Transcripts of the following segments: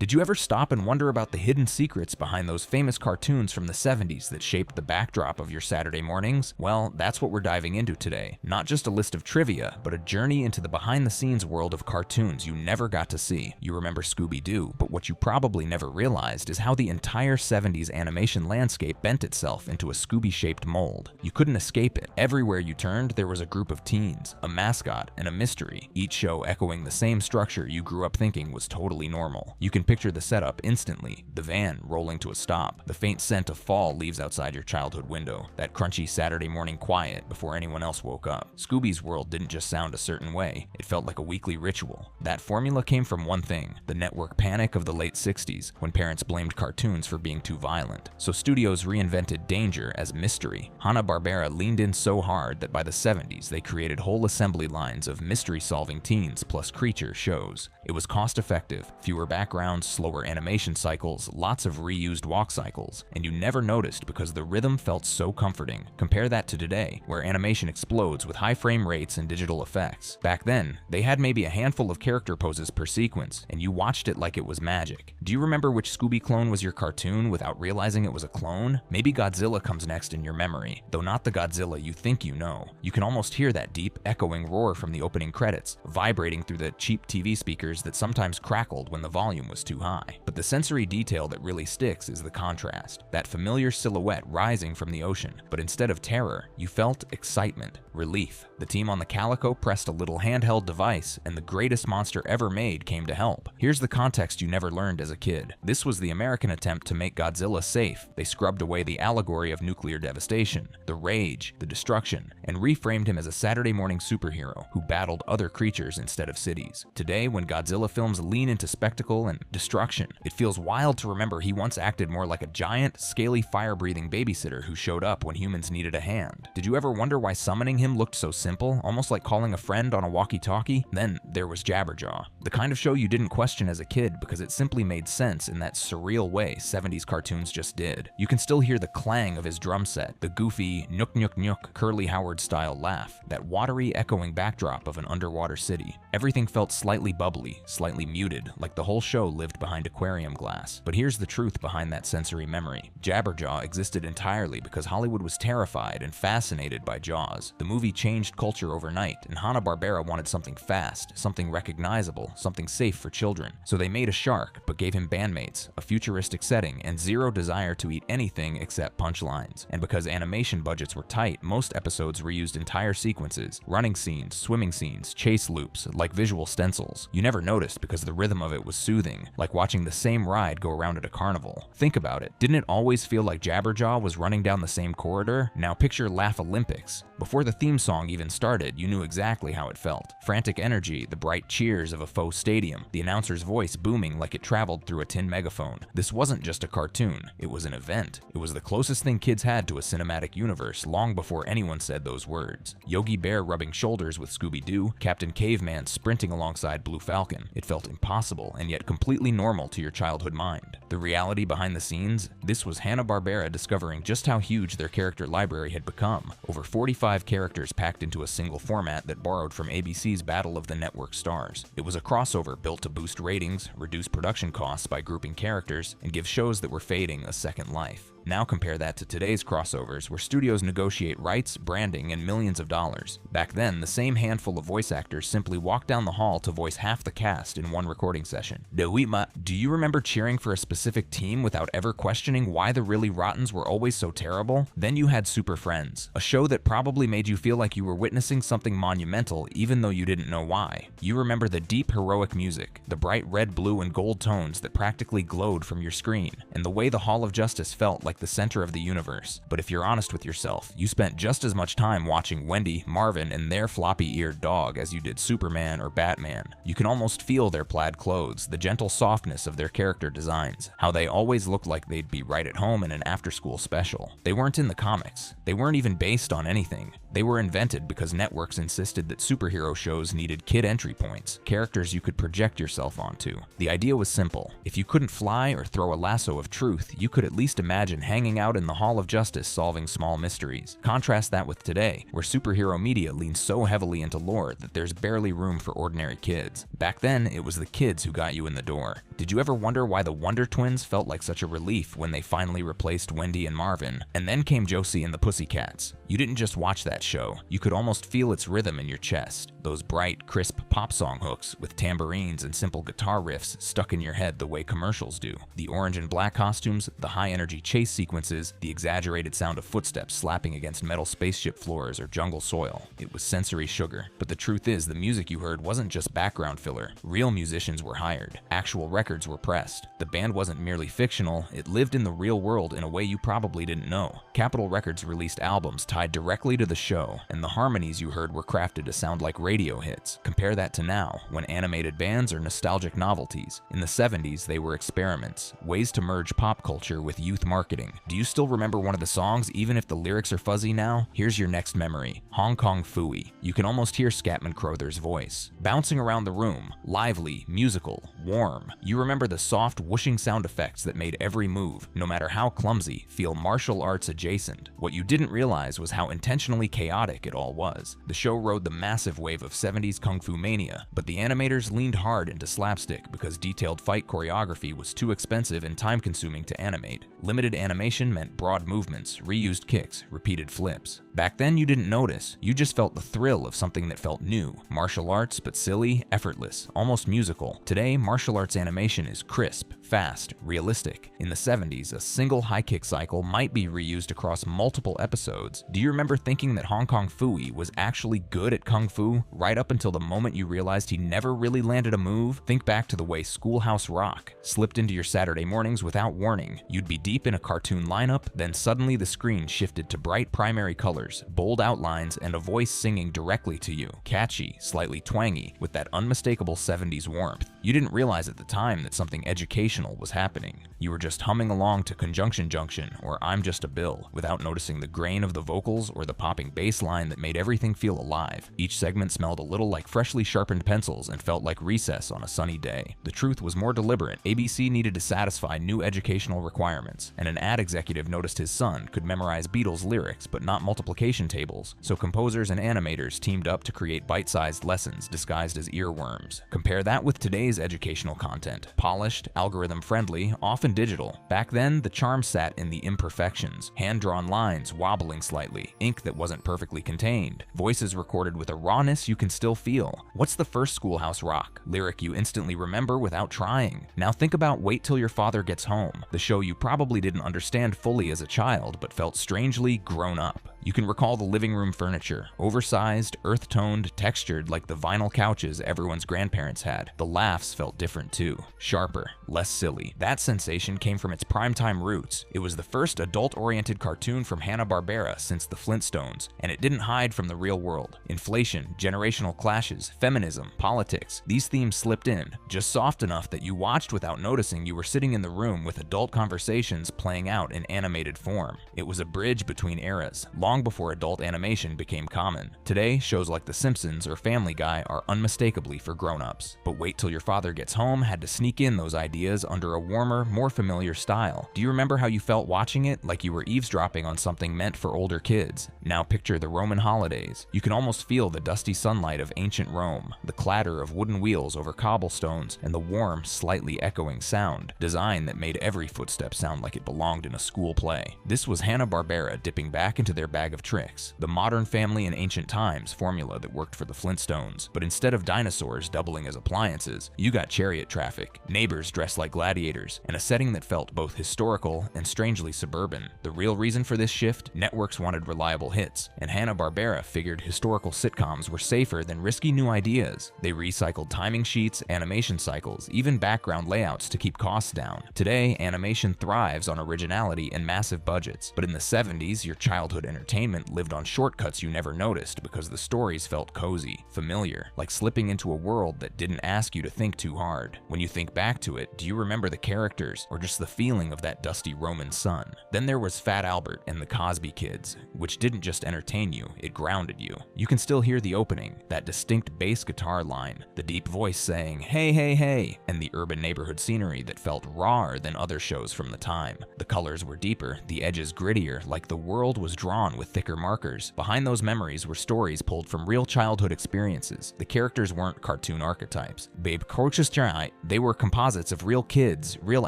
Did you ever stop and wonder about the hidden secrets behind those famous cartoons from the 70s that shaped the backdrop of your Saturday mornings? Well, that's what we're diving into today. Not just a list of trivia, but a journey into the behind-the-scenes world of cartoons you never got to see. You remember Scooby-Doo, but what you probably never realized is how the entire 70s animation landscape bent itself into a Scooby-shaped mold. You couldn't escape it. Everywhere you turned, there was a group of teens, a mascot, and a mystery, each show echoing the same structure you grew up thinking was totally normal. You can picture the setup instantly, the van rolling to a stop, the faint scent of fall leaves outside your childhood window, that crunchy Saturday morning quiet before anyone else woke up. Scooby's world didn't just sound a certain way, it felt like a weekly ritual. That formula came from one thing, the network panic of the late 60s, when parents blamed cartoons for being too violent. So studios reinvented danger as mystery. Hanna-Barbera leaned in so hard that by the 70s they created whole assembly lines of mystery-solving teens plus creature shows. It was cost-effective, fewer backgrounds, slower animation cycles, lots of reused walk cycles, and you never noticed because the rhythm felt so comforting. Compare that to today, where animation explodes with high frame rates and digital effects. Back then, they had maybe a handful of character poses per sequence, and you watched it like it was magic. Do you remember which Scooby clone was your cartoon without realizing it was a clone? Maybe Godzilla comes next in your memory, though not the Godzilla you think you know. You can almost hear that deep, echoing roar from the opening credits, vibrating through the cheap TV speakers that sometimes crackled when the volume was too high. But the sensory detail that really sticks is the contrast, that familiar silhouette rising from the ocean. But instead of terror, you felt excitement, relief. The team on the Calico pressed a little handheld device, and the greatest monster ever made came to help. Here's the context you never learned as a kid. This was the American attempt to make Godzilla safe. They scrubbed away the allegory of nuclear devastation, the rage, the destruction, and reframed him as a Saturday morning superhero who battled other creatures instead of cities. Today, when Godzilla films lean into spectacle and destruction, it feels wild to remember he once acted more like a giant, scaly, fire-breathing babysitter who showed up when humans needed a hand. Did you ever wonder why summoning him looked so simple, almost like calling a friend on a walkie-talkie? Then there was Jabberjaw, the kind of show you didn't question as a kid because it simply made sense in that surreal way 70s cartoons just did. You can still hear the clang of his drum set, the goofy nook nook nook Curly Howard style laugh, that watery echoing backdrop of an underwater city. Everything felt slightly bubbly, slightly muted, like the whole show lived behind aquarium glass. But here's the truth behind that sensory memory. Jabberjaw existed entirely because Hollywood was terrified and fascinated by Jaws. The movie changed culture overnight, and Hanna-Barbera wanted something fast, something recognizable, something safe for children. So they made a shark, but gave him bandmates, a futuristic setting, and zero desire to eat anything except punchlines. And because animation budgets were tight, most episodes reused entire sequences, running scenes, swimming scenes, chase loops, like visual stencils. You never noticed because the rhythm of it was soothing, like watching the same ride go around at a carnival. Think about it. Didn't it always feel like Jabberjaw was running down the same corridor? Now picture Laugh Olympics. Before the theme song even started, you knew exactly how it felt. Frantic energy, the bright cheers of a faux stadium, the announcer's voice booming like it traveled through a tin megaphone. This wasn't just a cartoon, it was an event. It was the closest thing kids had to a cinematic universe long before anyone said those words. Yogi Bear rubbing shoulders with Scooby-Doo, Captain Caveman sprinting alongside Blue Falcon. It felt impossible and yet completely normal to your childhood mind. The reality behind the scenes? This was Hanna-Barbera discovering just how huge their character library had become. Over 45 characters packed into a single format that borrowed from ABC's Battle of the Network Stars. It was a crossover built to boost ratings, reduce production costs by grouping characters, and give shows that were fading a second life. Now compare that to today's crossovers where studios negotiate rights, branding, and millions of dollars. Back then, the same handful of voice actors simply walked down the hall to voice half the cast in one recording session. Do you remember cheering for a specific team without ever questioning why the really rottens were always so terrible? Then you had Super Friends, a show that probably made you feel like you were witnessing something monumental even though you didn't know why. You remember the deep heroic music, the bright red, blue, and gold tones that practically glowed from your screen, and the way the Hall of Justice felt like the center of the universe. But if you're honest with yourself, you spent just as much time watching Wendy, Marvin, and their floppy-eared dog as you did Superman or Batman. You can almost feel their plaid clothes, the gentle softness of their character designs, how they always looked like they'd be right at home in an after-school special. They weren't in the comics. They weren't even based on anything. They were invented because networks insisted that superhero shows needed kid entry points, characters you could project yourself onto. The idea was simple. If you couldn't fly or throw a lasso of truth, you could at least imagine hanging out in the Hall of Justice solving small mysteries. Contrast that with today, where superhero media leans so heavily into lore that there's barely room for ordinary kids. Back then, it was the kids who got you in the door. Did you ever wonder why the Wonder Twins felt like such a relief when they finally replaced Wendy and Marvin? And then came Josie and the Pussycats. You didn't just watch that show, you could almost feel its rhythm in your chest. Those bright, crisp pop song hooks with tambourines and simple guitar riffs stuck in your head the way commercials do. The orange and black costumes, the high-energy chase sequences, the exaggerated sound of footsteps slapping against metal spaceship floors or jungle soil. It was sensory sugar. But the truth is, the music you heard wasn't just background filler. Real musicians were hired. Actual records were pressed. The band wasn't merely fictional, it lived in the real world in a way you probably didn't know. Capitol Records released albums tied directly to the show, and the harmonies you heard were crafted to sound like radio hits. Compare that to now, when animated bands are nostalgic novelties. In the 70s, they were experiments, ways to merge pop culture with youth marketing. Do you still remember one of the songs, even if the lyrics are fuzzy now? Here's your next memory, Hong Kong Phooey. You can almost hear Scatman Crothers' voice. Bouncing around the room, lively, musical, warm. You remember the soft, whooshing sound effects that made every move, no matter how clumsy, feel martial arts adjacent. What you didn't realize was how intentionally chaotic it all was. The show rode the massive wave of 70s kung fu mania, but the animators leaned hard into slapstick because detailed fight choreography was too expensive and time-consuming to animate. Limited animation meant broad movements, reused kicks, repeated flips. Back then you didn't notice, you just felt the thrill of something that felt new. Martial arts, but silly, effortless, almost musical. Today, martial arts animation is crisp, fast, realistic. In the 70s, a single high kick cycle might be reused across multiple episodes. Do you remember thinking that Hong Kong Phooey was actually good at kung fu, right up until the moment you realized he never really landed a move? Think back to the way Schoolhouse Rock slipped into your Saturday mornings without warning. You'd be deep in a cartoon lineup, then suddenly the screen shifted to bright primary colors, bold outlines, and a voice singing directly to you. Catchy, slightly twangy, with that unmistakable 70s warmth. You didn't realize at the time that something educational was happening. You were just humming along to Conjunction Junction or I'm Just a Bill, without noticing the grain of the vocals or the popping bass line that made everything feel alive. Each segment smelled a little like freshly sharpened pencils and felt like recess on a sunny day. The truth was more deliberate. ABC needed to satisfy new educational requirements, and an ad executive noticed his son could memorize Beatles lyrics but not multiplication tables, so composers and animators teamed up to create bite-sized lessons disguised as earworms. Compare that with today's educational content. Polished, algorithm-friendly, often digital. Back then, the charm sat in the imperfections. Hand-drawn lines wobbling slightly, ink that wasn't perfectly contained, voices recorded with a rawness you can still feel. What's the first Schoolhouse Rock lyric you instantly remember without trying? Now think about Wait Till Your Father Gets Home, the show you probably didn't understand fully as a child but felt strangely grown up. You can recall the living room furniture, oversized, earth-toned, textured like the vinyl couches everyone's grandparents had. The laughs felt different too, sharper, less silly. That sensation came from its primetime roots. It was the first adult-oriented cartoon from Hanna-Barbera since the Flintstones, and it didn't hide from the real world. Inflation, generational clashes, feminism, politics, these themes slipped in, just soft enough that you watched without noticing you were sitting in the room with adult conversations playing out in animated form. It was a bridge between eras, long before adult animation became common. Today, shows like The Simpsons or Family Guy are unmistakably for grown-ups. But Wait Till Your Father Gets Home had to sneak in those ideas under a warmer, more familiar style. Do you remember how you felt watching it, like you were eavesdropping on something meant for older kids? Now picture the Roman holidays. You can almost feel the dusty sunlight of ancient Rome, the clatter of wooden wheels over cobblestones, and the warm, slightly echoing sound. Design that made every footstep sound like it belonged in a school play. This was Hanna-Barbera dipping back into their bag of tricks, the Modern Family in Ancient Times formula that worked for the Flintstones. But instead of dinosaurs doubling as appliances, you got chariot traffic, neighbors dressed like gladiators, and a setting that felt both historical and strangely suburban. The real reason for this shift? Networks wanted reliable hits, and Hanna-Barbera figured historical sitcoms were safer than risky new ideas. They recycled timing sheets, animation cycles, even background layouts to keep costs down. Today, animation thrives on originality and massive budgets, but in the 70s, your childhood entertainment lived on shortcuts you never noticed because the stories felt cozy, familiar, like slipping into a world that didn't ask you to think too hard. When you think back to it, do you remember the characters or just the feeling of that dusty Roman sun? Then there was Fat Albert and the Cosby Kids, which didn't just entertain you, it grounded you. You can still hear the opening, that distinct bass guitar line, the deep voice saying, "Hey, hey, hey," and the urban neighborhood scenery that felt rawer than other shows from the time. The colors were deeper, the edges grittier, like the world was drawn with thicker markers. Behind those memories were stories pulled from real childhood experiences. The characters weren't cartoon archetypes. Babe Korchestrai, they were composites of real kids, real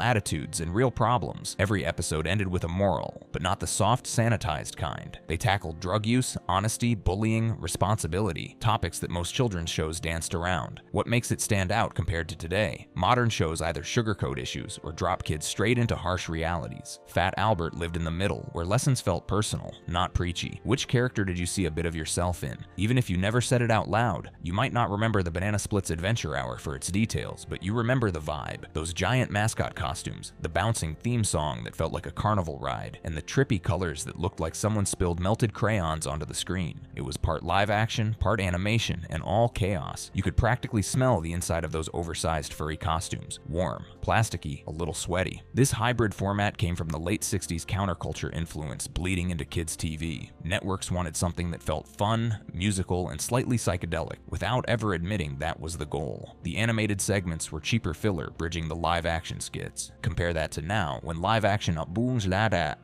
attitudes, and real problems. Every episode ended with a moral, but not the soft, sanitized kind. They tackled drug use, honesty, bullying, responsibility, topics that most children's shows danced around. What makes it stand out compared to today? Modern shows either sugarcoat issues or drop kids straight into harsh realities. Fat Albert lived in the middle, where lessons felt personal, not preachy. Which character did you see a bit of yourself in? Even if you never said it out loud, you might not remember the Banana Splits Adventure Hour for its details, but you remember the vibe. Those giant mascot costumes, the bouncing theme song that felt like a carnival ride, and the trippy colors that looked like someone spilled melted crayons onto the screen. It was part live action, part animation, and all chaos. You could practically smell the inside of those oversized furry costumes. Warm, plasticky, a little sweaty. This hybrid format came from the late 60s counterculture influence bleeding into kids' TV. Networks wanted something that felt fun, musical, and slightly psychedelic, without ever admitting that was the goal. The animated segments were cheaper filler, bridging the live-action skits. Compare that to now, when live-action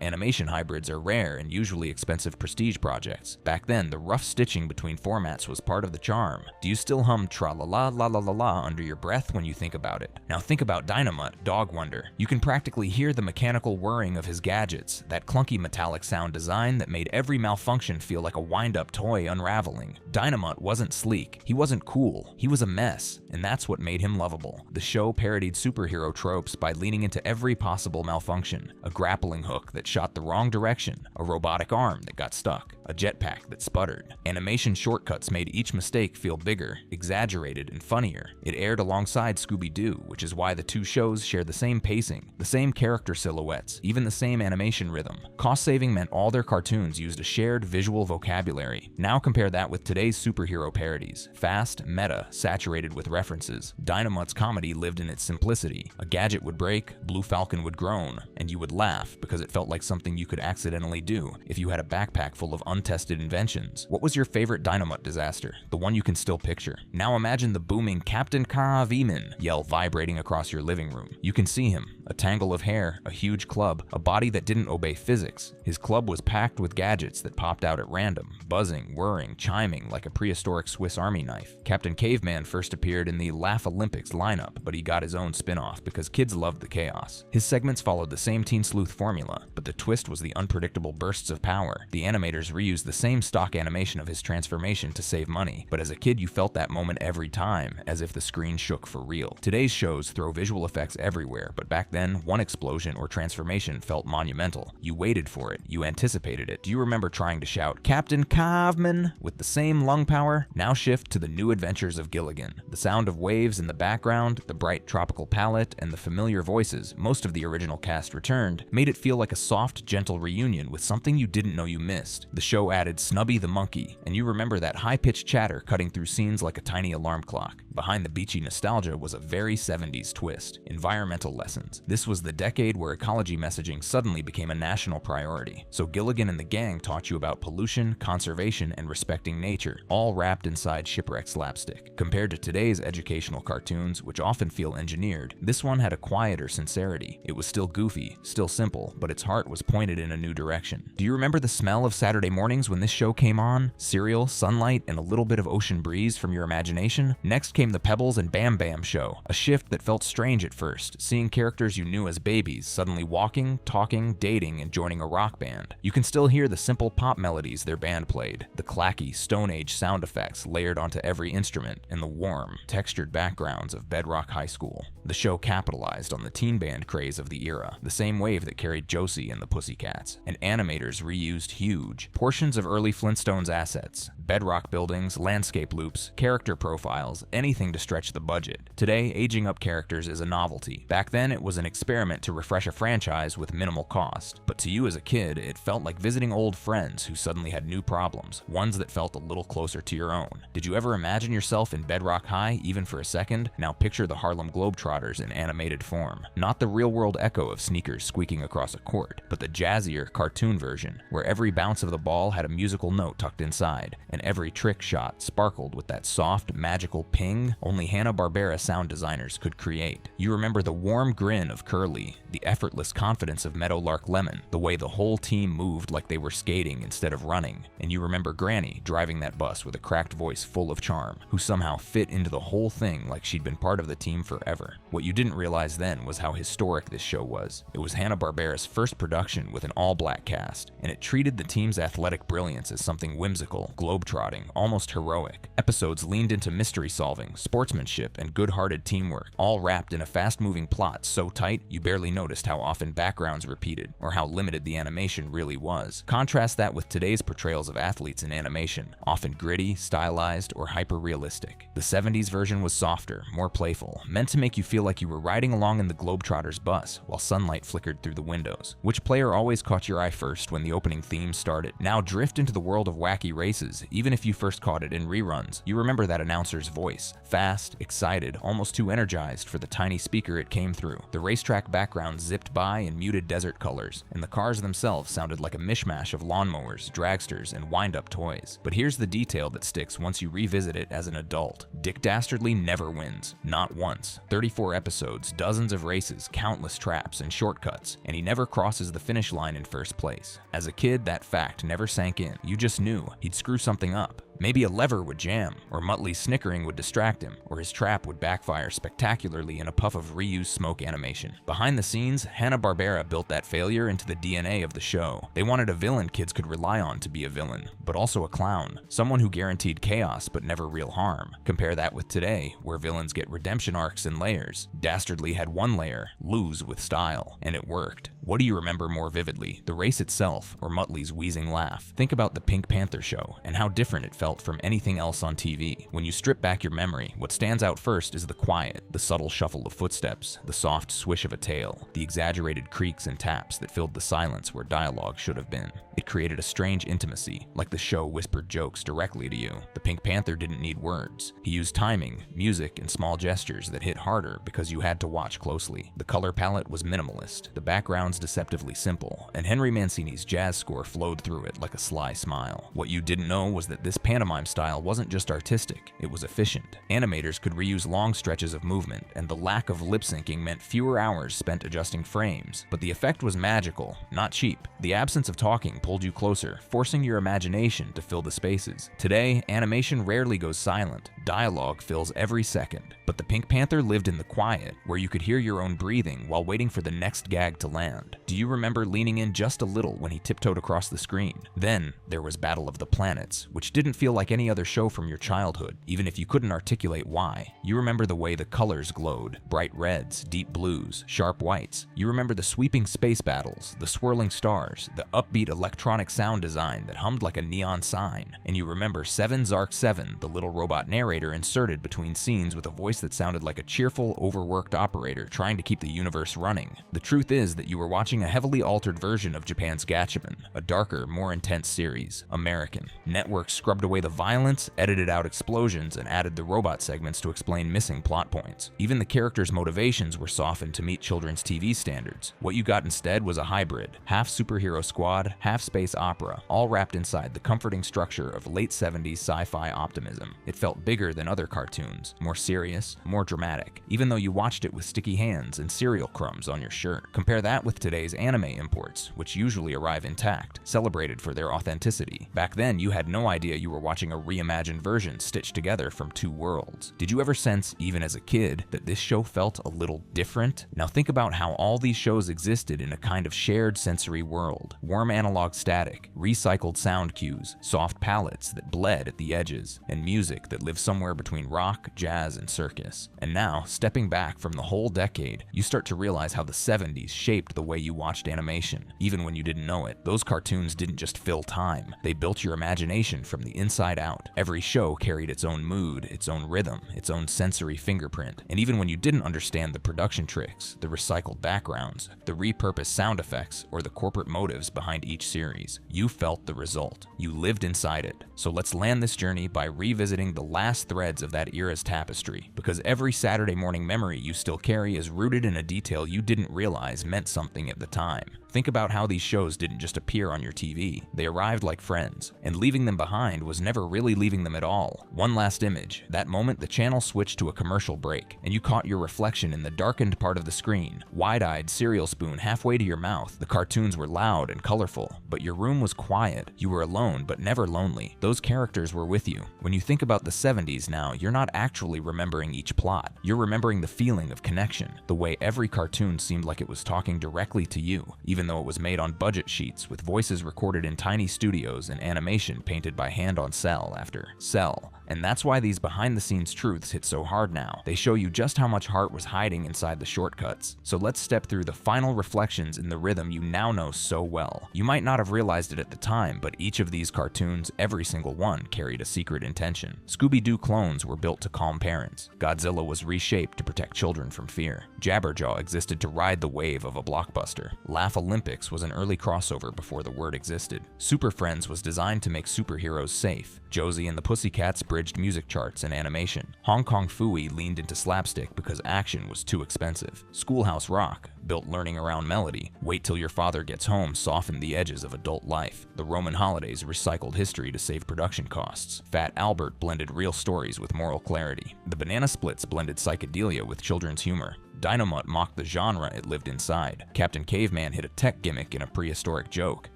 animation hybrids are rare and usually expensive prestige projects. Back then, the rough stitching between formats was part of the charm. Do you still hum tra-la-la la-la-la-la under your breath when you think about it? Now think about Dynamutt, Dog Wonder. You can practically hear the mechanical whirring of his gadgets, that clunky metallic sound design that made every malfunction feel like a wind-up toy unraveling. Dynamutt wasn't sleek, he wasn't cool, he was a mess, and that's what made him lovable. The show parodied superhero tropes by leaning into every possible malfunction. A grappling hook that shot the wrong direction, a robotic arm that got stuck, a jetpack that sputtered. Animation shortcuts made each mistake feel bigger, exaggerated, and funnier. It aired alongside Scooby-Doo, which is why the two shows share the same pacing, the same character silhouettes, even the same animation rhythm. Cost saving meant all their cartoons used a shared visual vocabulary. Now compare that with today's superhero parodies. Fast, meta, saturated with references. Dynamutt's comedy lived in its simplicity. A gadget would break, Blue Falcon would groan, and you would laugh because it felt like something you could accidentally do if you had a backpack full of untested inventions. What was your favorite Dynamutt disaster? The one you can still picture. Now imagine the booming Captain Karaviman yell vibrating across your living room. You can see him. A tangle of hair, a huge club, a body that didn't obey physics. His club was packed with gadgets that popped out at random, buzzing, whirring, chiming like a prehistoric Swiss Army knife. Captain Caveman first appeared in the Laugh Olympics lineup, but he got his own spin-off because kids loved the chaos. His segments followed the same Teen Sleuth formula, but the twist was the unpredictable bursts of power. The animators reused the same stock animation of his transformation to save money, but as a kid you felt that moment every time, as if the screen shook for real. Today's shows throw visual effects everywhere, but back then, one explosion or transformation felt monumental. You waited for it, you anticipated it. Do you remember trying to shout, "Captain Caveman," with the same lung power? Now shift to the new adventures of Gilligan. The sound of waves in the background, the bright tropical palette, and the familiar voices, most of the original cast returned, made it feel like a soft, gentle reunion with something you didn't know you missed. The show added Snubby the monkey, and you remember that high-pitched chatter cutting through scenes like a tiny alarm clock. Behind the beachy nostalgia was a very 70s twist, environmental lessons. This was the decade where ecology messaging suddenly became a national priority. So Gilligan and the gang taught you about pollution, conservation, and respecting nature, all wrapped inside shipwreck slapstick. Compared to today's educational cartoons, which often feel engineered, this one had a quieter sincerity. It was still goofy, still simple, but its heart was pointed in a new direction. Do you remember the smell of Saturday mornings when this show came on? Cereal, sunlight, and a little bit of ocean breeze from your imagination? Next came the Pebbles and Bam Bam show, a shift that felt strange at first, seeing characters you knew as babies suddenly walking, talking, dating, and joining a rock band. You can still hear the simple pop melodies their band played, the clacky, Stone Age sound effects layered onto every instrument, and the warm, textured backgrounds of Bedrock High School. The show capitalized on the teen band craze of the era, the same wave that carried Josie and the Pussycats, and animators reused huge portions of early Flintstones assets, bedrock buildings, landscape loops, character profiles, anything to stretch the budget. Today, aging up characters is a novelty. Back then, it was an experiment to refresh a franchise with minimal cost. But to you as a kid, it felt like visiting old friends who suddenly had new problems, ones that felt a little closer to your own. Did you ever imagine yourself in Bedrock High, even for a second? Now picture the Harlem Globetrotters in animated form. Not the real-world echo of sneakers squeaking across a court, but the jazzier cartoon version, where every bounce of the ball had a musical note tucked inside. and every trick shot sparkled with that soft, magical ping only Hanna-Barbera sound designers could create. You remember the warm grin of Curly, the effortless confidence of Meadowlark Lemon, the way the whole team moved like they were skating instead of running, and you remember Granny driving that bus with a cracked voice full of charm, who somehow fit into the whole thing like she'd been part of the team forever. What you didn't realize then was how historic this show was. It was Hanna-Barbera's first production with an all-black cast, and it treated the team's athletic brilliance as something whimsical, globetrotting, almost heroic. Episodes leaned into mystery solving, sportsmanship, and good-hearted teamwork, all wrapped in a fast-moving plot so tight you barely noticed how often backgrounds repeated, or how limited the animation really was. Contrast that with today's portrayals of athletes in animation, often gritty, stylized, or hyper-realistic. The 70s version was softer, more playful, meant to make you feel like you were riding along in the Globetrotters bus while sunlight flickered through the windows. Which player always caught your eye first when the opening theme started? Now drift into the world of wacky races, even if you first caught it in reruns. You remember that announcer's voice, fast, excited, almost too energized for the tiny speaker it came through. The racetrack background zipped by in muted desert colors, and the cars themselves sounded like a mishmash of lawnmowers, dragsters, and wind-up toys. But here's the detail that sticks once you revisit it as an adult. Dick Dastardly never wins. Not once. 34 episodes, dozens of races, countless traps and shortcuts, and he never crosses the finish line in first place. As a kid, that fact never sank in. You just knew he'd screw something up. Maybe a lever would jam, or Muttley's snickering would distract him, or his trap would backfire spectacularly in a puff of reused smoke animation. Behind the scenes, Hanna-Barbera built that failure into the DNA of the show. They wanted a villain kids could rely on to be a villain, but also a clown, someone who guaranteed chaos but never real harm. Compare that with today, where villains get redemption arcs and layers. Dastardly had one layer, lose with style, and it worked. What do you remember more vividly, the race itself, or Muttley's wheezing laugh? Think about the Pink Panther show, and how different it felt from anything else on TV. When you strip back your memory, what stands out first is the quiet, the subtle shuffle of footsteps, the soft swish of a tail, the exaggerated creaks and taps that filled the silence where dialogue should have been. It created a strange intimacy, like the show whispered jokes directly to you. The Pink Panther didn't need words. He used timing, music, and small gestures that hit harder because you had to watch closely. The color palette was minimalist, the backgrounds deceptively simple, and Henry Mancini's jazz score flowed through it like a sly smile. What you didn't know was that this pantomime style wasn't just artistic, it was efficient. Animators could reuse long stretches of movement, and the lack of lip syncing meant fewer hours spent adjusting frames. But the effect was magical, not cheap. The absence of talking pulled you closer, forcing your imagination to fill the spaces. Today, animation rarely goes silent. Dialogue fills every second. But the Pink Panther lived in the quiet, where you could hear your own breathing while waiting for the next gag to land. Do you remember leaning in just a little when he tiptoed across the screen? Then, there was Battle of the Planets, which didn't feel like any other show from your childhood, even if you couldn't articulate why. You remember the way the colors glowed, bright reds, deep blues, sharp whites. You remember the sweeping space battles, the swirling stars, the upbeat electronic sound design that hummed like a neon sign. And you remember 7 Zark 7, the little robot narrator inserted between scenes with a voice that sounded like a cheerful, overworked operator trying to keep the universe running. The truth is that you were watching a heavily altered version of Japan's Gatchaman, a darker, more intense series, American. Networks scrubbed away the violence, edited out explosions, and added the robot segments to explain missing plot points. Even the characters' motivations were softened to meet children's TV standards. What you got instead was a hybrid, half superhero squad, half space opera, all wrapped inside the comforting structure of late 70s sci-fi optimism. It felt bigger than other cartoons, more serious, more dramatic, even though you watched it with sticky hands and cereal crumbs on your shirt. Compare that with today's anime imports, which usually arrive intact, celebrated for their authenticity. Back then, you had no idea you were watching a reimagined version stitched together from two worlds. Did you ever sense, even as a kid, that this show felt a little different? Now think about how all these shows existed in a kind of shared sensory world. Warm analog static, recycled sound cues, soft palettes that bled at the edges, and music that lived somewhere between rock, jazz, and circus. And now, stepping back from the whole decade, you start to realize how the 70s shaped the way you watched animation. Even when you didn't know it, those cartoons didn't just fill time, they built your imagination from the inside out. Every show carried its own mood, its own rhythm, its own sensory fingerprint. And even when you didn't understand the production tricks, the recycled backgrounds, the repurposed sound effects, or the corporate motives behind each series, you felt the result. You lived inside it. So let's land this journey by revisiting the last threads of that era's tapestry, because every Saturday morning memory you still carry is rooted in a detail you didn't realize meant something at the time. Think about how these shows didn't just appear on your TV, they arrived like friends, and leaving them behind was never really leaving them at all. One last image, that moment the channel switched to a commercial break, and you caught your reflection in the darkened part of the screen. Wide-eyed, cereal spoon halfway to your mouth, the cartoons were loud and colorful, but your room was quiet. You were alone, but never lonely. Those characters were with you. When you think about the 70s now, you're not actually remembering each plot. You're remembering the feeling of connection, the way every cartoon seemed like it was talking directly to you, even though it was made on budget sheets with voices recorded in tiny studios and animation painted by hand on cell after cell. And that's why these behind-the-scenes truths hit so hard now. They show you just how much heart was hiding inside the shortcuts. So let's step through the final reflections in the rhythm you now know so well. You might not have realized it at the time, but each of these cartoons, every single one, carried a secret intention. Scooby-Doo clones were built to calm parents. Godzilla was reshaped to protect children from fear. Jabberjaw existed to ride the wave of a blockbuster. Laugh Olympics was an early crossover before the word existed. Super Friends was designed to make superheroes safe. Josie and the Pussycats bridged music charts and animation. Hong Kong Phooey leaned into slapstick because action was too expensive. Schoolhouse Rock built learning around melody. Wait Till Your Father Gets Home softened the edges of adult life. The Roman holidays recycled history to save production costs. Fat Albert blended real stories with moral clarity. The Banana Splits blended psychedelia with children's humor. Dynomutt mocked the genre it lived inside. Captain Caveman hit a tech gimmick in a prehistoric joke.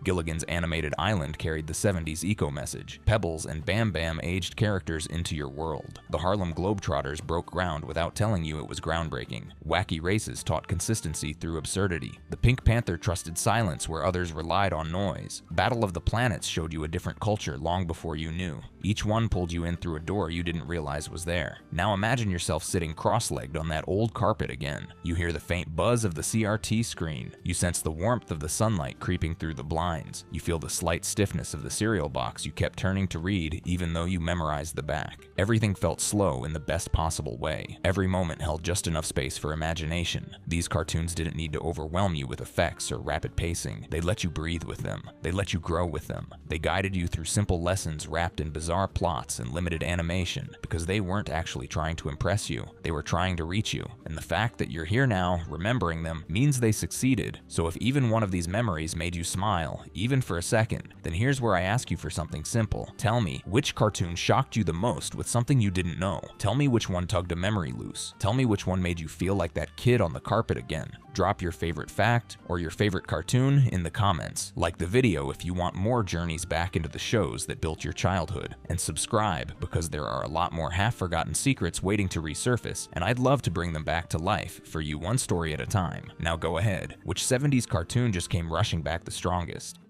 Gilligan's Animated Island carried the 70s eco-message. Pebbles and Bam Bam aged characters into your world. The Harlem Globetrotters broke ground without telling you it was groundbreaking. Wacky Races taught consistency through absurdity. The Pink Panther trusted silence where others relied on noise. Battle of the Planets showed you a different culture long before you knew. Each one pulled you in through a door you didn't realize was there. Now imagine yourself sitting cross-legged on that old carpet again. You hear the faint buzz of the CRT screen. You sense the warmth of the sunlight creeping through the blinds. You feel the slight stiffness of the cereal box you kept turning to read even though you memorized the back. Everything felt slow in the best possible way. Every moment held just enough space for imagination. These cartoons didn't need to overwhelm you with effects or rapid pacing. They let you breathe with them. They let you grow with them. They guided you through simple lessons wrapped in bizarre plots and limited animation because they weren't actually trying to impress you. They were trying to reach you. And the fact that you're here now, remembering them, means they succeeded. So if even one of these memories made you smile, even for a second, then here's where I ask you for something simple. Tell me, which cartoon shocked you the most with something you didn't know? Tell me which one tugged a memory loose. Tell me which one made you feel like that kid on the carpet again. Drop your favorite fact or your favorite cartoon in the comments. Like the video if you want more journeys back into the shows that built your childhood. And subscribe because there are a lot more half-forgotten secrets waiting to resurface, and I'd love to bring them back to life for you one story at a time. Now go ahead. Which 70s cartoon just came rushing back the strongest?